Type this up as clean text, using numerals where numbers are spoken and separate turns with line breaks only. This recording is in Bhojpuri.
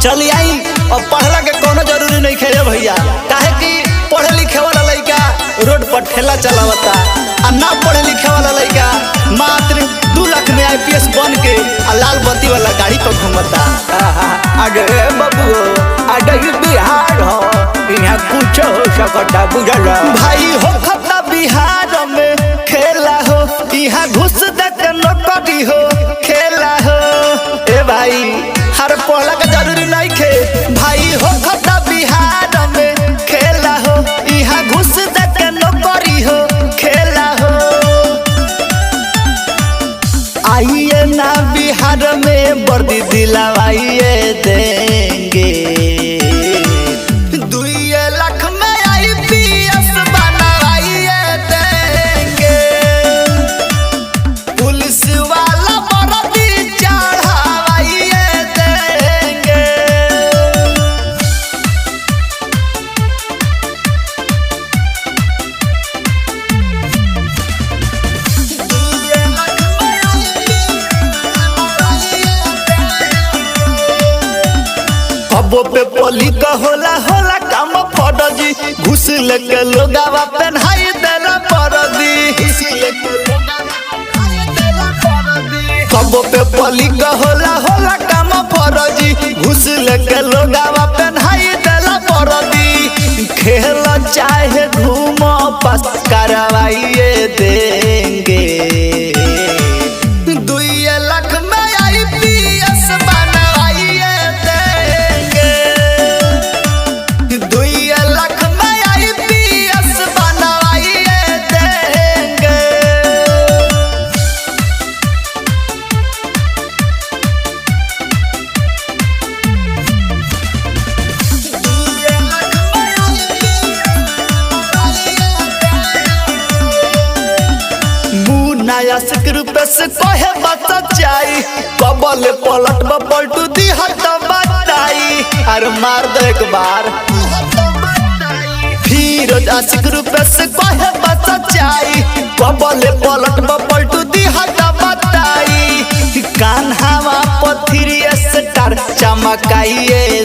चल आई और पढ़ला के कोनो जरूरी नहीं है भैया, काहे कि पढ़े लिखे वाला लड़का रोड पर ठेला चलावता और ना पढ़े लिखे वाला लड़का मात्र 2 लाख में IPS बन के लाल बत्ती वाला गाड़ी पर घूमता।
अरे बाबू अरे बिहार हो, यहाँ कुछ हो सकता बुझल
भाई हो खता बिहार में खेला हो, यहाँ घुस देते नौकरी हो खेला हो। ए भाई हर पढ़ला का जरूरी नहीं खे, भाई हो खता बिहार में खेला हो, यहाँ घुस देते नौकरी हो खेला हो। आइए ना बिहार में वर्दी दिलवाइए देंगे, 2 लाख में IPS बनवाइए देंगे, पुलिस वाला वर्दी चढ़ावाइए देंगे। कबो पे पोली का होला होला काम फौजी, घुस लेके लोगावा पहनाई देला परदी। कबो पे पोली का होला होला काम फौजी, घुस लेके लोगावा पहनाई देला परदी। खेल चाहे घूमो पास करवाइए देंगे, 2 लाख में IPS बनवाइए देंगे, 2 लाख में IPS बनवाइए देंगे। नया रूप से कहे बचाई, कबल पलट पलटू दी हट बताई, अरे मार दो एक बार। फिर आशिक रूप से कहे बचाई, कबल पलट पलटू दी हट बताई, कान्हा पथिरी स्टार चमकाइए